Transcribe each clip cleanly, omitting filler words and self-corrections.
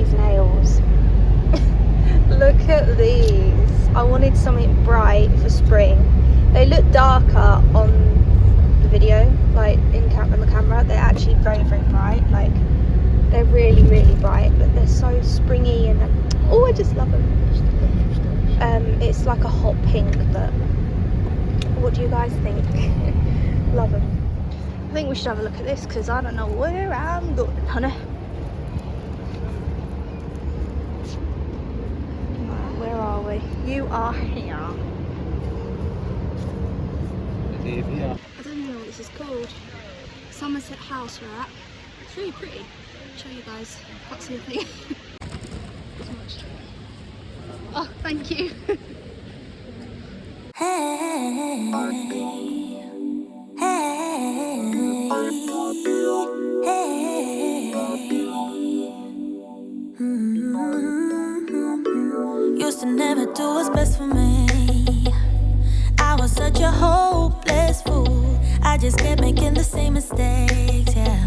these nails. Look at these. I wanted something bright for spring. They look darker on the video, like on the camera. They're actually very, very bright. Like, they're really, really bright, but they're so springy and oh, I just love them. It's like a hot pink, but what do you guys think? Love them. I think we should have a look at this because I don't know where I'm going, honey. Where are we? You are here. Yeah. I don't even know what this is called. Somerset House we're at. It's really pretty. I'll show you guys. Can't see a thing. Oh, thank you. Used to never do what's best for me. I was such a hopeless fool. I just kept making the same mistakes, yeah.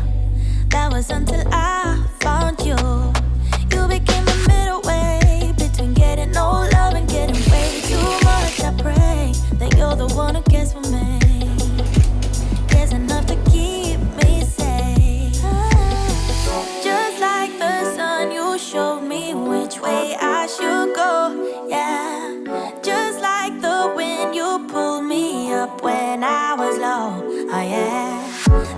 That was until I found you. You became the middle way between getting no love and getting way too much. I pray that you're the one who cares for me, cares enough to keep me safe. Just like the sun, you showed me which way I should go, yeah. Just like the wind, you pulled me up when I was low, oh yeah.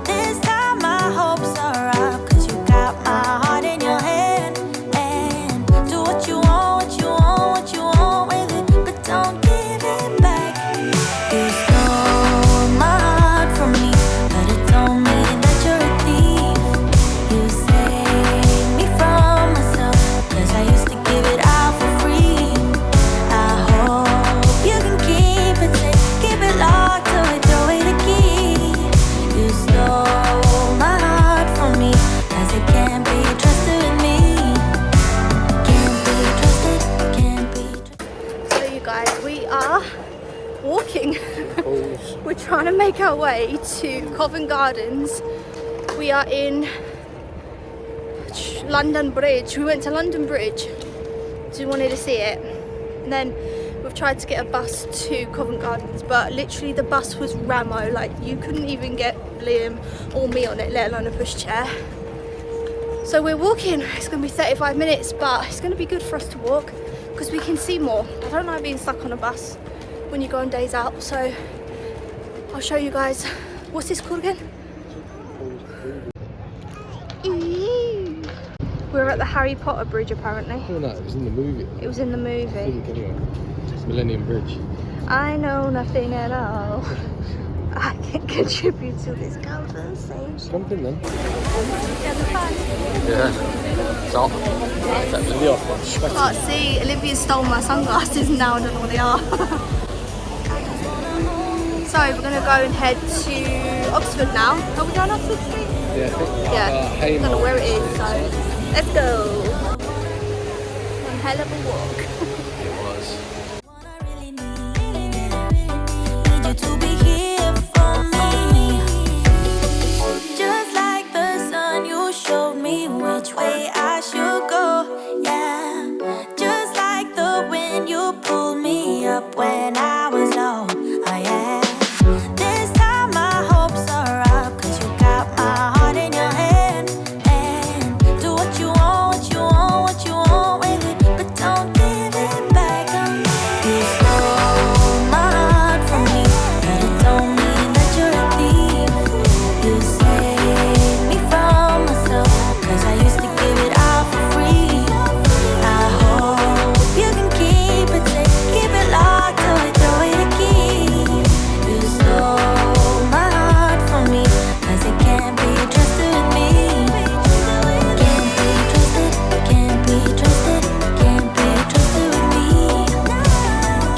This time my hopes are up, 'cause you got my heart in your hand. And do what you want, what you want, what you want with it, but don't give it back. You stole my heart from me, but it don't mean that you're a thief. You saved me from myself, 'cause I used to give it out for free. I hope you can keep it safe, keep it locked till we throw away the key. You stole my heart from me, 'cause it can't be trusted with me. Can't be trusted, can't be trusted. So you guys, we are walking. We're trying to make our way to Covent Gardens. We are in London Bridge. We went to London Bridge because we wanted to see it. And then we've tried to get a bus to Covent Gardens, but literally the bus was ramo. Like, you couldn't even get Liam or me on it, let alone a pushchair. So we're walking. It's going to be 35 minutes, but it's going to be good for us to walk because we can see more. I don't like being stuck on a bus when you go on days out, so I'll show you guys. What's this called again? We're at the Harry Potter Bridge apparently. Oh no, it was in the movie. It was in the I movie. think anyway. Millennium Bridge. I know nothing at all. I can contribute to this conversation. Jump in then. Yeah, the fun. Yeah. Stop. That's really off. Can't see. Olivia stole my sunglasses and now I don't know what they are. So we're going to go and head to Oxford now. Are we going Oxford Street? Yeah. I don't know where it is, so let's go. One hell of a walk. It was. What I really need you to be here for me. Just like the sun, you showed me which way I should go, yeah. Just like the wind, you pulled me up when I was low, oh yeah. This time my hopes are up, 'cause you got my heart in your hand. And do what you want, what you want, what you want with it, but don't give it back. You stole my heart from me, but it don't mean that you're a thief. You saved me from myself, 'cause I used to give it out for free. I hope you can keep it safe, keep it locked till we throw away the key. You stole my heart from me, 'cause it can't be trusted with me. Can't be trusted, can't be trusted, can't be trusted with me.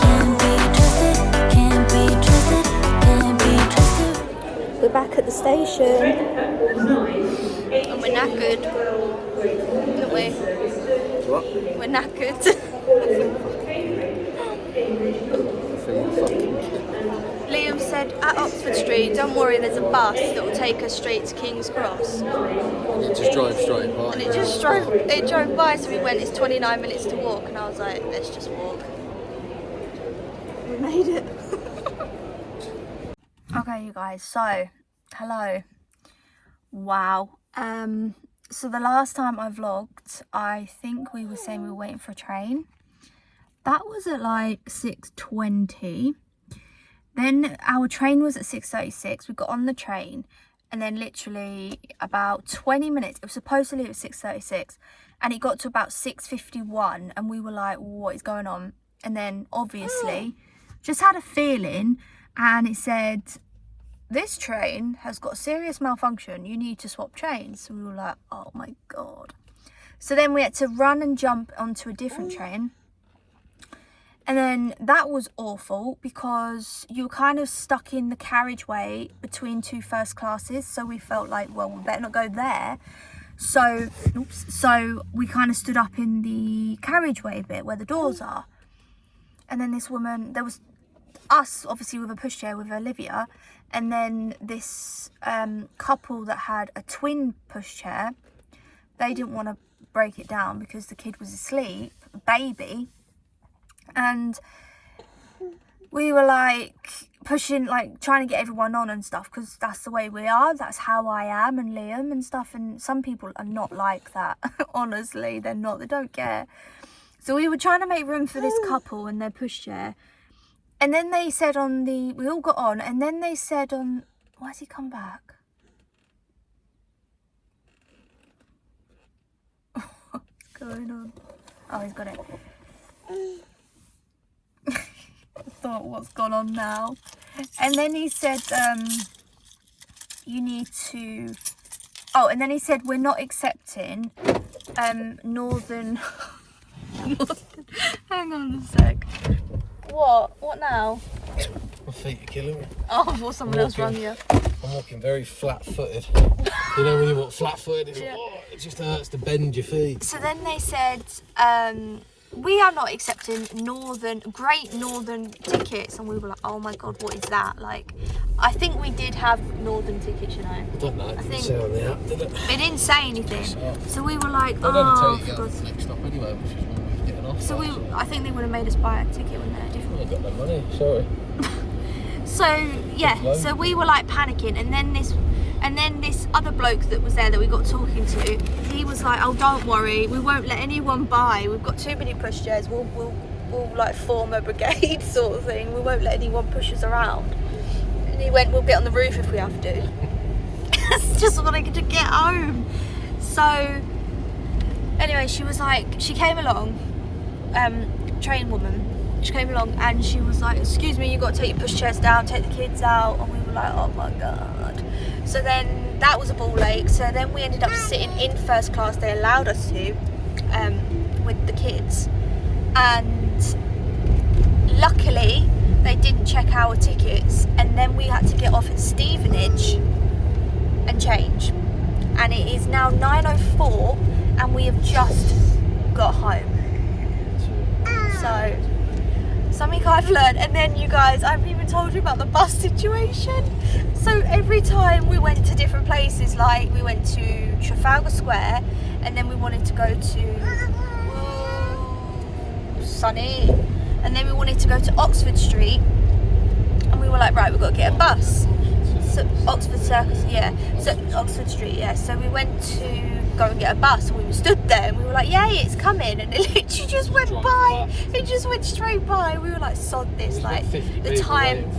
Can't be trusted, can't be trusted, can't be trusted. We're back at the station. And we're knackered. Aren't we? What? We're knackered. Liam said at Oxford Oxford Street, don't worry, there's a bus that will take us straight to King's Cross. And it just drove straight by. And it drove by, so we went, it's 29 minutes to walk, and I was like, let's just walk. We made it. Okay, you guys, so, hello. Wow. So the last time I vlogged, I think we were saying we were waiting for a train. That was at like 6:20. Then our train was at 6:36. We got on the train, and then literally about 20 minutes, it was supposed to leave at 6:36, and it got to about 6:51, and we were like, what is going on? And then obviously just had a feeling, and it said, this train has got a serious malfunction, you need to swap trains. So we were like, oh my god. So then we had to run and jump onto a different train. And then that was awful because you were kind of stuck in the carriageway between two first classes. So we felt like, well, we better not go there. So we kind of stood up in the carriageway bit where the doors are. And then this woman, there was us obviously with a pushchair with Olivia, and then this couple that had a twin pushchair. They didn't want to break it down because the kid was asleep, a baby, and we were like pushing, like trying to get everyone on and stuff, because that's the way we are, that's how I am, and Liam and stuff. And some people are not like that. Honestly, they're not, they don't care. So we were trying to make room for this couple and their pushchair. And then they said we all got on, and then they said why has he come back? What's going on? Oh, he's got it. I thought, what's gone on now? And then he said, you need to, and then he said, we're not accepting, northern, hang on a sec. What now? My feet are killing me. Oh, I thought someone else rung you. I'm walking very flat-footed. You know when you walk flat-footed, it's it just hurts to bend your feet. So then they said, we are not accepting Great Northern tickets. And we were like, oh my god, what is that? Like, I think we did have Northern tickets, you know. I don't know. It didn't say on the app, did it? They didn't say anything. So we were like, They'd only tell you to get on the next stop anyway, which is when we were getting off. So I think they would have made us buy a ticket when they're different. I got no money, sorry. So yeah, so we were like panicking, and then this other bloke that was there that we got talking to, he was like, oh, don't worry, we won't let anyone buy, we've got too many pushchairs, we'll like form a brigade sort of thing, we won't let anyone push us around. And he went, we'll get on the roof if we have to. It's just wanting to get home. So anyway, she was like, she came along, train woman. She came along and she was like, excuse me, you got to take your pushchairs down, take the kids out. And we were like, oh my god. So then that was a ball ache. So then we ended up sitting in first class. They allowed us to, with the kids. And luckily they didn't check our tickets, and then we had to get off at Stevenage and change. And it is now 9:04 and we have just got home. So something I've learned. And then you guys, I haven't even told you about the bus situation. So every time we went to different places, like we went to Trafalgar Square, and then we wanted to go to Sunny, and then we wanted to go to Oxford Street, and we were like, right, we've got to get a bus. So Oxford Circus, yeah. So Oxford Street, yeah. So we went to go and get a bus, and we stood there and we were like, yay, it's coming, and it literally just went by. It just went straight by. We were like, sod this, like the time.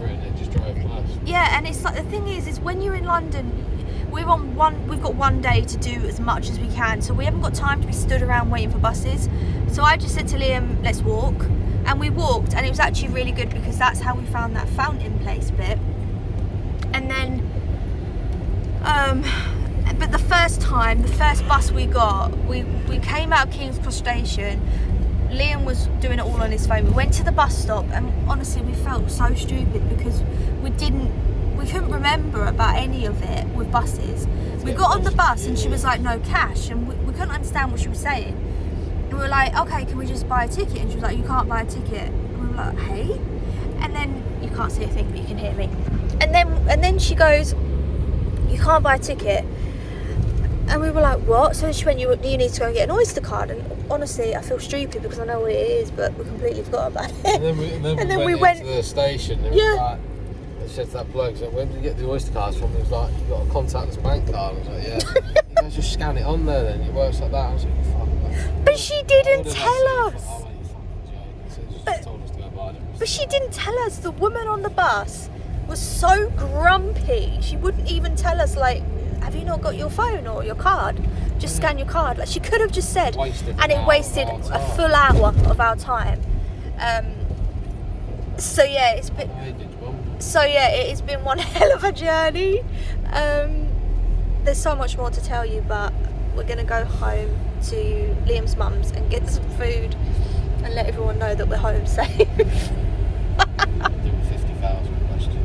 Yeah, and it's like, the thing is when you're in London, we've got one day to do as much as we can, so we haven't got time to be stood around waiting for buses. So I just said to Liam, let's walk, and we walked, and it was actually really good because that's how we found that fountain place bit. And then but the first bus we got, we came out of King's Cross Station. Liam was doing it all on his phone. We went to the bus stop, and honestly we felt so stupid because we couldn't remember about any of it with buses. We got on the bus and she was like, no cash, and we couldn't understand what she was saying. And we were like, okay, can we just buy a ticket? And she was like, you can't buy a ticket. And we were like, hey? And then you can't see a thing, but you can hear me. And then she goes, you can't buy a ticket. And we were like, what? So she went, you need to go and get an Oyster card. And honestly, I feel stupid because I know what it is, but we completely forgot about it. And then we went to the station. And yeah. Like, I said to that bloke, like, where did you get the Oyster cards from? He was like, you got a contactless bank card. I was like, yeah. You guys just scan it on there then. It works like that. I was like, fuck. Like, but she didn't tell us. Oh, you fucking joke. She told us to go buy them. But she didn't tell us. The woman on the bus was so grumpy. She wouldn't even tell us, like, have you not got your phone or your card? Just scan your card. Like, she could have just said, and it wasted a full hour of our time. So yeah, it's been. So yeah, it's been one hell of a journey. There's so much more to tell you, but we're gonna go home to Liam's mum's and get some food and let everyone know that we're home safe. 50,000 questions.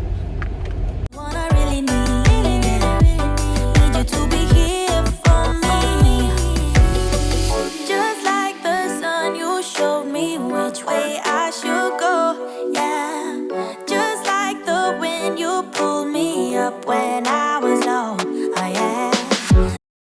What I really need you to be here for me. Just like the sun, you showed me which way I should go. Yeah, just like the wind, you pulled me up when I